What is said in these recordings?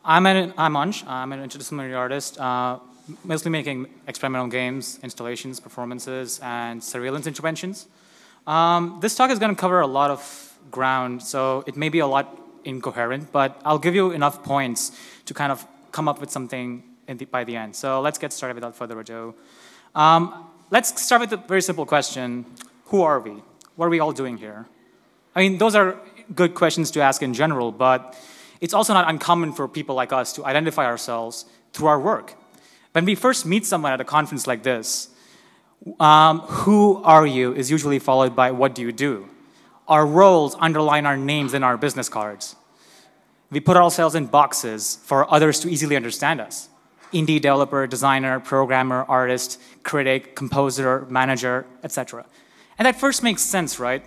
I'm Ansh. I'm an interdisciplinary artist, mostly making experimental games, installations, performances, and surveillance interventions. This talk is going to cover a lot of ground, so it may be a lot incoherent, but I'll give you enough points to kind of come up with something by the end. So let's get started without further ado. Let's start with a very simple question. Who are we? What are we all doing here? I mean, those are good questions to ask in general, but it's also not uncommon for people like us to identify ourselves through our work. When we first meet someone at a conference like this, who are you is usually followed by what do you do? Our roles underline our names in our business cards. We put ourselves in boxes for others to easily understand us. Indie developer, designer, programmer, artist, critic, composer, manager, etc. And that first makes sense, right?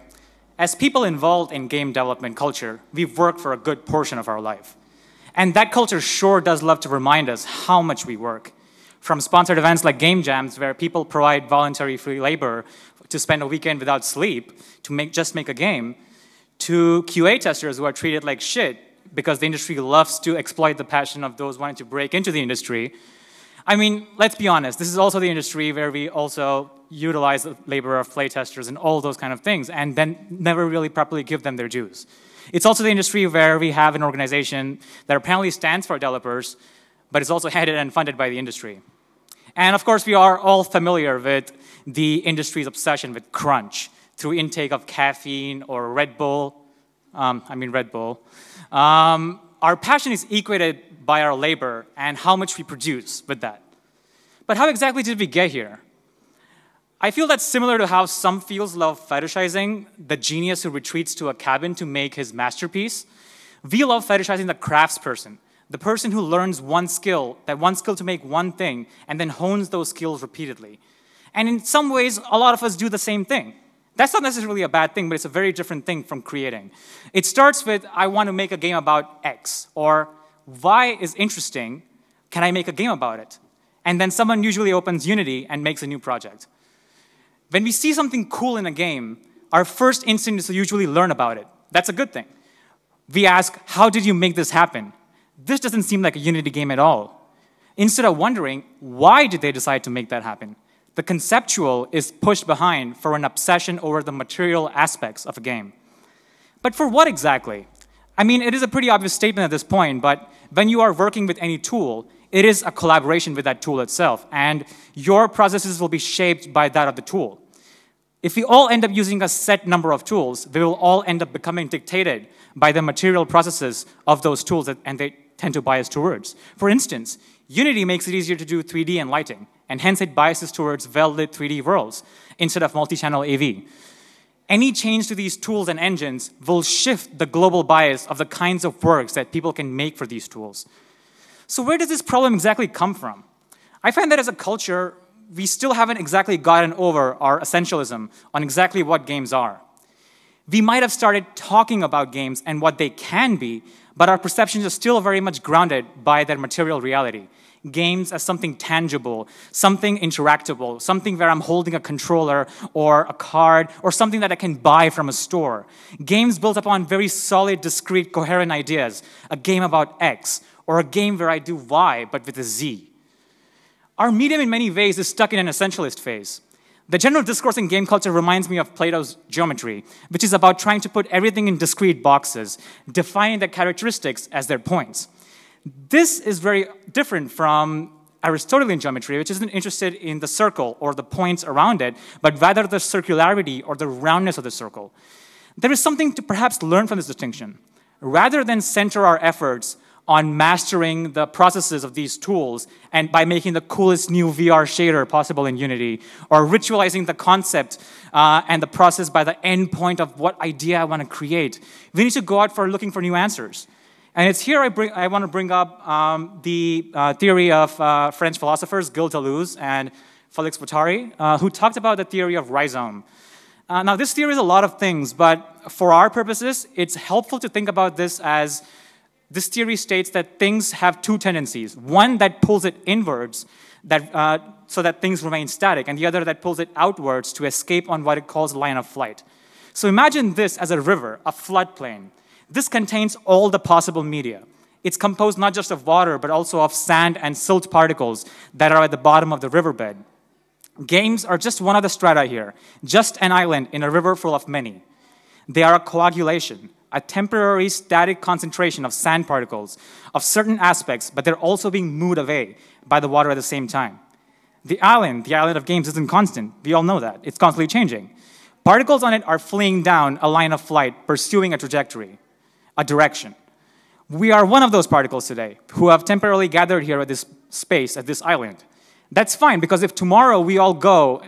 As people involved in game development culture, we've worked for a good portion of our life. And that culture sure does love to remind us how much we work. From sponsored events like game jams, where people provide voluntary free labor to spend a weekend without sleep to just make a game, to QA testers who are treated like shit because the industry loves to exploit the passion of those wanting to break into the industry. I mean, let's be honest, this is also the industry where we also utilize the labor of playtesters and all those kind of things, and then never really properly give them their dues. It's also the industry where we have an organization that apparently stands for developers, but is also headed and funded by the industry. And of course, we are all familiar with the industry's obsession with crunch through intake of caffeine or Red Bull. Our passion is equated by our labor and how much we produce with that. But how exactly did we get here? I feel that's similar to how some fields love fetishizing the genius who retreats to a cabin to make his masterpiece. We love fetishizing the craftsperson, the person who learns one skill to make one thing, and then hones those skills repeatedly. And in some ways, a lot of us do the same thing. That's not necessarily a bad thing, but it's a very different thing from creating. It starts with, I want to make a game about X, or Y is interesting, can I make a game about it? And then someone usually opens Unity and makes a new project. When we see something cool in a game, our first instinct is to usually learn about it. That's a good thing. We ask, how did you make this happen? This doesn't seem like a Unity game at all. Instead of wondering, why did they decide to make that happen? The conceptual is pushed behind for an obsession over the material aspects of a game. But for what exactly? I mean, it is a pretty obvious statement at this point, but when you are working with any tool, it is a collaboration with that tool itself, and your processes will be shaped by that of the tool. If we all end up using a set number of tools, they will all end up becoming dictated by the material processes of those tools, and they tend to bias towards. For instance, Unity makes it easier to do 3D and lighting, and hence it biases towards well-lit 3D worlds instead of multi-channel AV. Any change to these tools and engines will shift the global bias of the kinds of works that people can make for these tools. So where does this problem exactly come from? I find that as a culture, we still haven't exactly gotten over our essentialism on exactly what games are. We might have started talking about games and what they can be, but our perceptions are still very much grounded by their material reality. Games as something tangible, something interactable, something where I'm holding a controller or a card or something that I can buy from a store. Games built upon very solid, discrete, coherent ideas. A game about X, or a game where I do Y, but with a Z. Our medium in many ways is stuck in an essentialist phase. The general discourse in game culture reminds me of Plato's geometry, which is about trying to put everything in discrete boxes, defining their characteristics as their points. This is very different from Aristotelian geometry, which isn't interested in the circle or the points around it, but rather the circularity or the roundness of the circle. There is something to perhaps learn from this distinction. Rather than center our efforts on mastering the processes of these tools and by making the coolest new VR shader possible in Unity, or ritualizing the concept and the process by the end point of what idea I want to create, we need to go out for looking for new answers. And it's here I want to bring up the theory of French philosophers Gilles Deleuze and Félix Guattari, who talked about the theory of rhizome. Now, this theory is a lot of things, but for our purposes, it's helpful to think about this as this theory states that things have two tendencies. One that pulls it inwards so that things remain static, and the other that pulls it outwards to escape on what it calls line of flight. So imagine this as a river, a floodplain. This contains all the possible media. It's composed not just of water, but also of sand and silt particles that are at the bottom of the riverbed. Games are just one of the strata here, just an island in a river full of many. They are a coagulation, a temporary static concentration of sand particles of certain aspects, but they're also being moved away by the water at the same time. The island of games isn't constant. We all know that. It's constantly changing. Particles on it are fleeing down a line of flight, pursuing a trajectory, a direction. We are one of those particles today who have temporarily gathered here at this space, at this island. That's fine, because if tomorrow we all go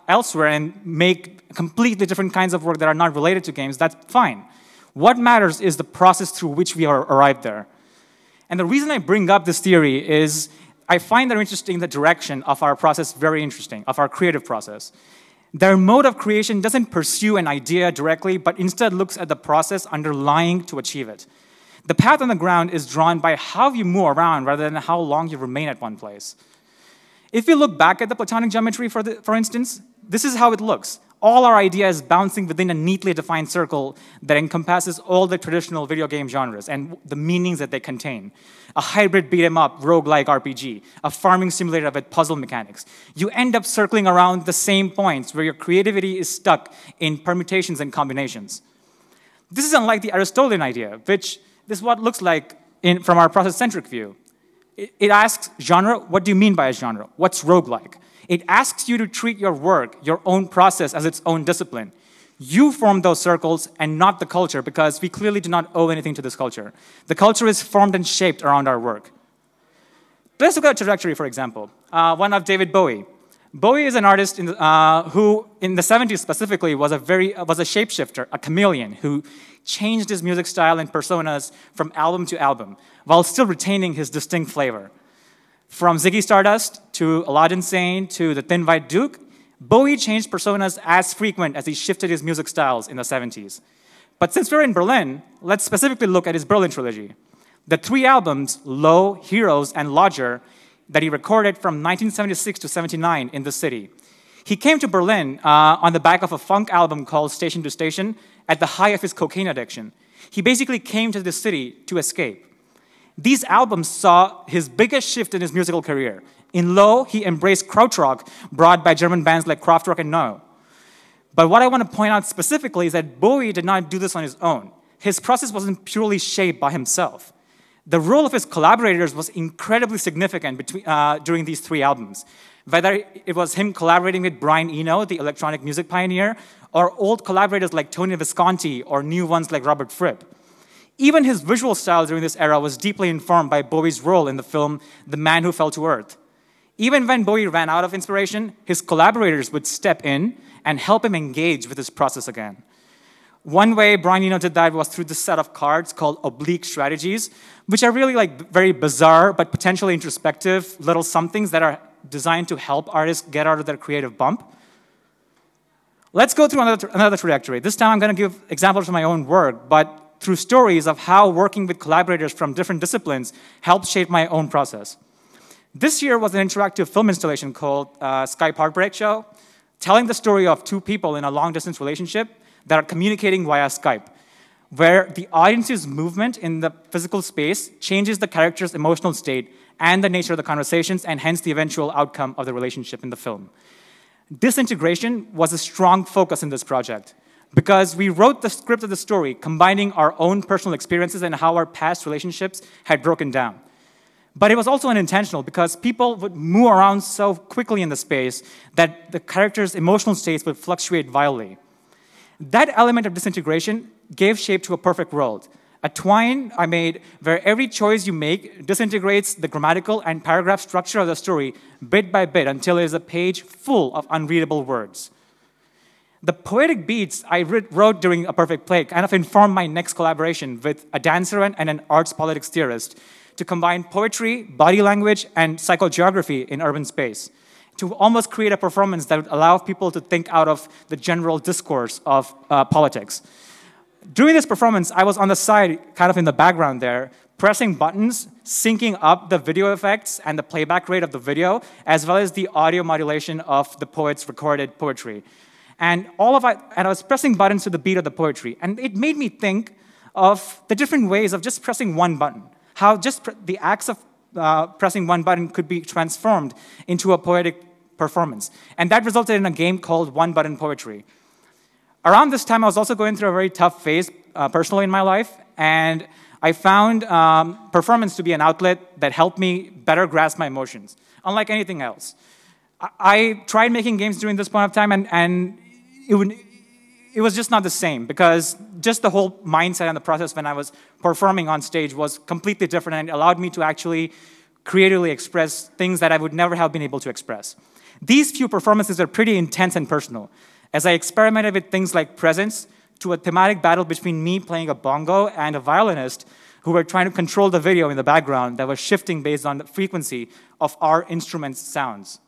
elsewhere and make completely different kinds of work that are not related to games, that's fine. What matters is the process through which we are arrived there. And the reason I bring up this theory is I find that interesting the direction of our process very interesting, of our creative process. Their mode of creation doesn't pursue an idea directly, but instead looks at the process underlying to achieve it. The path on the ground is drawn by how you move around rather than how long you remain at one place. If you look back at the Platonic geometry, for instance, this is how it looks. All our ideas bouncing within a neatly defined circle that encompasses all the traditional video game genres and the meanings that they contain. A hybrid beat-em-up, roguelike RPG, a farming simulator with puzzle mechanics. You end up circling around the same points where your creativity is stuck in permutations and combinations. This is unlike the Aristotelian idea, which this is what it looks like from our process-centric view. It asks genre, what do you mean by a genre? What's roguelike? It asks you to treat your work, your own process, as its own discipline. You form those circles and not the culture, because we clearly do not owe anything to this culture. The culture is formed and shaped around our work. Let's look at a trajectory, for example, one of David Bowie. Bowie is an artist who, in the 70s specifically, was a shapeshifter, a chameleon, who changed his music style and personas from album to album, while still retaining his distinct flavor. From Ziggy Stardust to Aladdin Sane to the Thin White Duke, Bowie changed personas as frequent as he shifted his music styles in the 70s. But since we're in Berlin, let's specifically look at his Berlin trilogy. The 3 albums, Low, Heroes, and Lodger, that he recorded from 1976 to 79 in the city. He came to Berlin on the back of a funk album called Station to Station at the height of his cocaine addiction. He basically came to the city to escape. These albums saw his biggest shift in his musical career. In Low, he embraced krautrock brought by German bands like Kraftwerk and Neu. But what I want to point out specifically is that Bowie did not do this on his own. His process wasn't purely shaped by himself. The role of his collaborators was incredibly significant during these 3 albums. Whether it was him collaborating with Brian Eno, the electronic music pioneer, or old collaborators like Tony Visconti, or new ones like Robert Fripp. Even his visual style during this era was deeply informed by Bowie's role in the film The Man Who Fell to Earth. Even when Bowie ran out of inspiration, his collaborators would step in and help him engage with his process again. One way Brian Eno did that was through this set of cards called oblique strategies, which are really like very bizarre but potentially introspective little somethings that are designed to help artists get out of their creative bump. Let's go through another trajectory. This time I'm going to give examples from my own work, but through stories of how working with collaborators from different disciplines helped shape my own process. This year was an interactive film installation called Skype Heartbreak Show, telling the story of 2 people in a long-distance relationship that are communicating via Skype, where the audience's movement in the physical space changes the character's emotional state and the nature of the conversations, and hence the eventual outcome of the relationship in the film. Disintegration was a strong focus in this project, because we wrote the script of the story combining our own personal experiences and how our past relationships had broken down. But it was also unintentional, because people would move around so quickly in the space that the characters' emotional states would fluctuate wildly. That element of disintegration gave shape to a perfect world. A twine I made where every choice you make disintegrates the grammatical and paragraph structure of the story bit by bit until it is a page full of unreadable words. The poetic beats I wrote during A Perfect Play kind of informed my next collaboration with a dancer and an arts politics theorist to combine poetry, body language, and psychogeography in urban space, to almost create a performance that would allow people to think out of the general discourse of politics. During this performance, I was on the side, kind of in the background there, pressing buttons, syncing up the video effects and the playback rate of the video, as well as the audio modulation of the poet's recorded poetry. And I was pressing buttons to the beat of the poetry, and it made me think of the different ways of just pressing one button. how just the acts of pressing one button could be transformed into a poetic performance. And that resulted in a game called One Button Poetry. Around this time, I was also going through a very tough phase personally in my life, and I found performance to be an outlet that helped me better grasp my emotions, unlike anything else. I tried making games during this point of time, and it was just not the same, because just the whole mindset and the process when I was performing on stage was completely different, and it allowed me to actually creatively express things that I would never have been able to express. These few performances are pretty intense and personal, as I experimented with things like presence, to a thematic battle between me playing a bongo and a violinist who were trying to control the video in the background that was shifting based on the frequency of our instrument's sounds.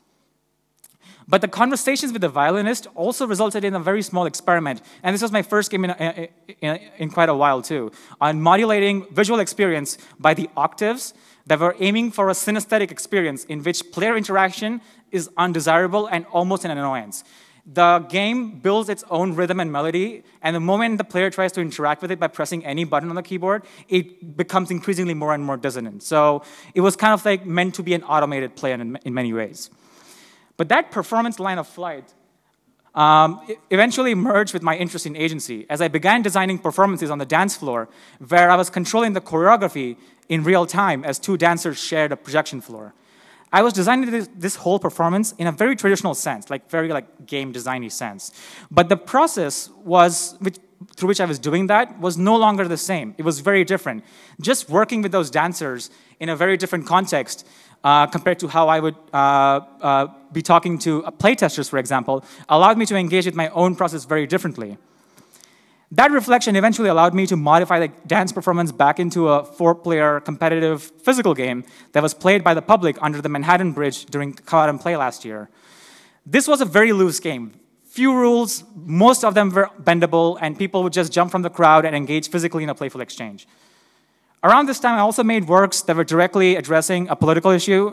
But the conversations with the violinist also resulted in a very small experiment, and this was my first game in quite a while too, on modulating visual experience by the octaves that were aiming for a synesthetic experience in which player interaction is undesirable and almost an annoyance. The game builds its own rhythm and melody, and the moment the player tries to interact with it by pressing any button on the keyboard, it becomes increasingly more and more dissonant. So it was kind of like meant to be an automated play in many ways. But that performance line of flight eventually merged with my interest in agency as I began designing performances on the dance floor where I was controlling the choreography in real time as two dancers shared a projection floor. I was designing this whole performance in a very traditional sense, very game designy sense. But the process through which I was doing that was no longer the same. It was very different. Just working with those dancers in a very different context compared to how I would be talking to playtesters, for example, allowed me to engage with my own process very differently. That reflection eventually allowed me to modify the dance performance back into a 4-player competitive physical game that was played by the public under the Manhattan Bridge during Come Out and Play last year. This was a very loose game. Few rules, most of them were bendable, and people would just jump from the crowd and engage physically in a playful exchange. Around this time, I also made works that were directly addressing a political issue.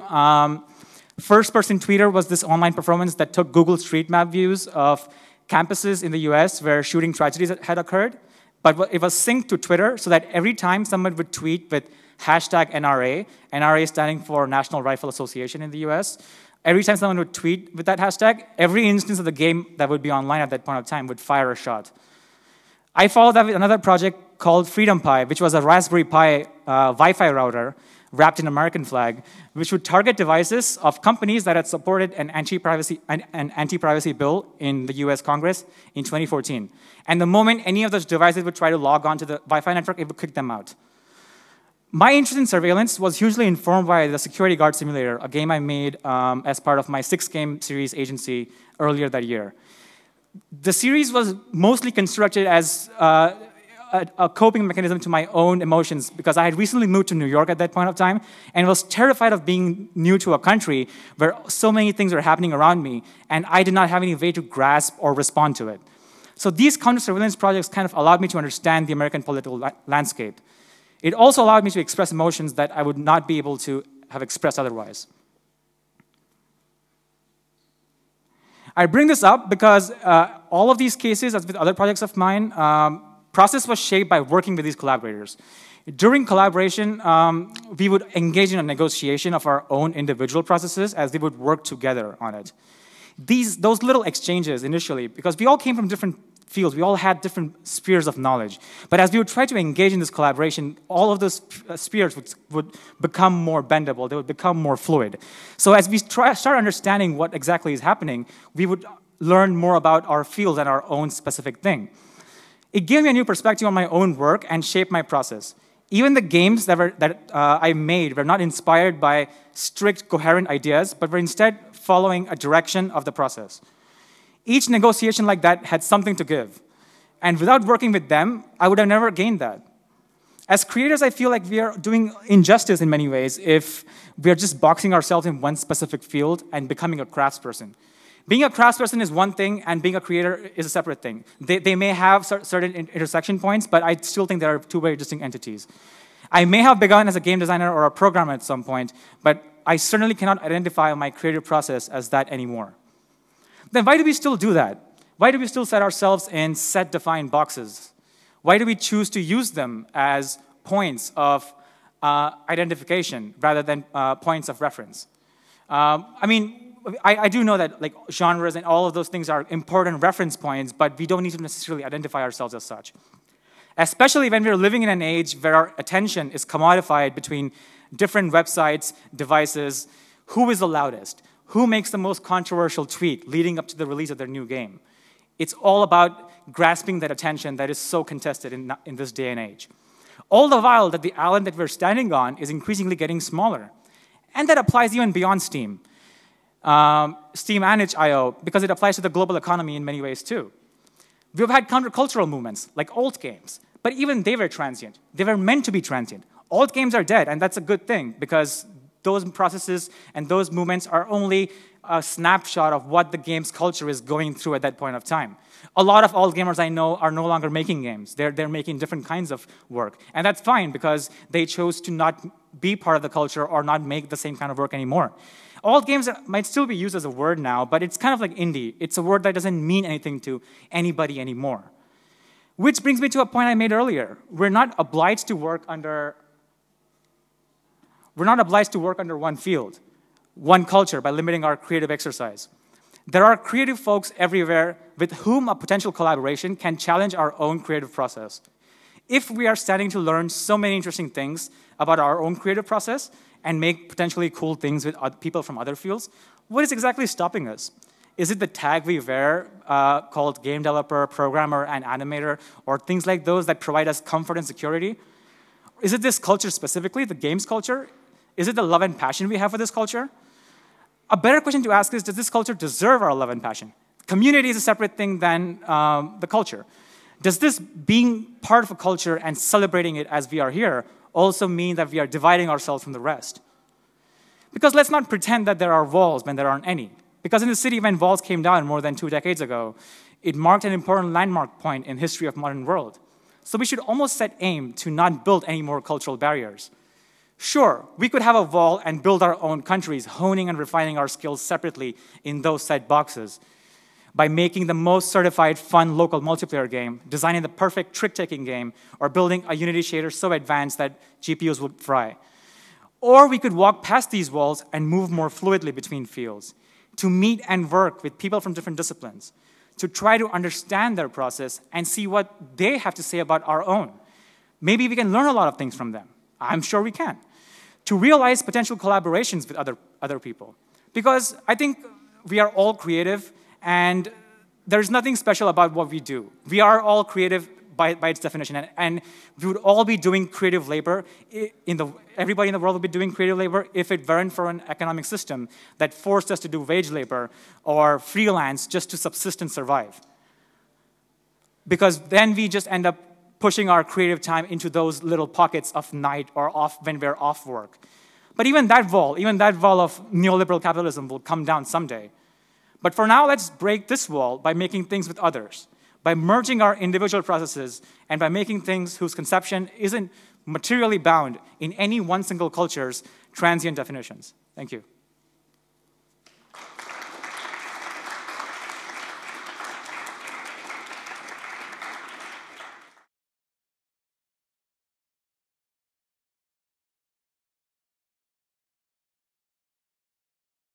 First-person tweeter was this online performance that took Google Street Map views of campuses in the US where shooting tragedies had occurred, but it was synced to Twitter so that every time someone would tweet with hashtag NRA, NRA standing for National Rifle Association in the US, every time someone would tweet with that hashtag, every instance of the game that would be online at that point of time would fire a shot. I followed that with another project called Freedom Pi, which was a Raspberry Pi Wi-Fi router wrapped in American flag, which would target devices of companies that had supported an anti-privacy bill in the US Congress in 2014. And the moment any of those devices would try to log on to the Wi-Fi network, it would kick them out. My interest in surveillance was hugely informed by the Security Guard Simulator, a game I made as part of my 6-game series agency earlier that year. The series was mostly constructed as a coping mechanism to my own emotions because I had recently moved to New York at that point of time and was terrified of being new to a country where so many things were happening around me and I did not have any way to grasp or respond to it. So these counter-surveillance projects kind of allowed me to understand the American political landscape. It also allowed me to express emotions that I would not be able to have expressed otherwise. I bring this up because all of these cases, as with other projects of mine, process was shaped by working with these collaborators. During collaboration, we would engage in a negotiation of our own individual processes as they would work together on it. Those little exchanges initially, because we all came from different fields, we all had different spheres of knowledge. But as we would try to engage in this collaboration, all of those spheres would become more bendable, they would become more fluid. So as we start understanding what exactly is happening, we would learn more about our fields and our own specific thing. It gave me a new perspective on my own work and shaped my process. Even the games that I made were not inspired by strict, coherent ideas, but were instead following a direction of the process. Each negotiation like that had something to give. And without working with them, I would have never gained that. As creators, I feel like we are doing injustice in many ways if we are just boxing ourselves in one specific field and becoming a craftsperson. Being a craftsperson is one thing, and being a creator is a separate thing. They may have certain intersection points, but I still think there are two very distinct entities. I may have begun as a game designer or a programmer at some point, but I certainly cannot identify my creative process as that anymore. Then why do we still do that? Why do we still set ourselves in set-defined boxes? Why do we choose to use them as points of identification rather than points of reference. I mean, I do know that like genres and all of those things are important reference points, but we don't need to necessarily identify ourselves as such. Especially when we're living in an age where our attention is commodified between different websites, devices, who is the loudest, who makes the most controversial tweet leading up to the release of their new game. It's all about grasping that attention that is so contested in this day and age. All the while that the island that we're standing on is increasingly getting smaller. And that applies even beyond Steam. Steam and itch.io, because it applies to the global economy in many ways too. We've had countercultural movements, like alt games, but even they were transient. They were meant to be transient. Alt games are dead, and that's a good thing, because those processes and those movements are only a snapshot of what the game's culture is going through at that point of time. A lot of alt gamers I know are no longer making games. They're making different kinds of work. And that's fine, because they chose to not be part of the culture or not make the same kind of work anymore. Alt games might still be used as a word now, but it's kind of like indie. It's a word that doesn't mean anything to anybody anymore. Which brings me to a point I made earlier. We're not obliged to work under one field, one culture, by limiting our creative exercise. There are creative folks everywhere with whom a potential collaboration can challenge our own creative process. If we are standing to learn so many interesting things about our own creative process and make potentially cool things with people from other fields, what is exactly stopping us? Is it the tag we wear called game developer, programmer, and animator, or things like those that provide us comfort and security? Is it this culture specifically, the games culture? Is it the love and passion we have for this culture? A better question to ask is, does this culture deserve our love and passion? Community is a separate thing than the culture. Does this being part of a culture and celebrating it as we are here also mean that we are dividing ourselves from the rest? Because let's not pretend that there are walls when there aren't any. Because in the city, when walls came down more than 2 decades ago, it marked an important landmark point in the history of the modern world. So we should almost set aim to not build any more cultural barriers. Sure, we could have a wall and build our own countries, honing and refining our skills separately in those set boxes, by making the most certified fun local multiplayer game, designing the perfect trick-taking game, or building a Unity shader so advanced that GPUs would fry. Or we could walk past these walls and move more fluidly between fields, to meet and work with people from different disciplines, to try to understand their process and see what they have to say about our own. Maybe we can learn a lot of things from them. I'm sure we can. To realize potential collaborations with other people. Because I think we are all creative, and there's nothing special about what we do. We are all creative by its definition, and we would all be doing creative labor. Everybody in the world would be doing creative labor if it weren't for an economic system that forced us to do wage labor or freelance just to subsist and survive. Because then we just end up pushing our creative time into those little pockets of night or off when we're off work. But even that wall of neoliberal capitalism will come down someday. But for now, let's break this wall by making things with others, by merging our individual processes, and by making things whose conception isn't materially bound in any one single culture's transient definitions. Thank you.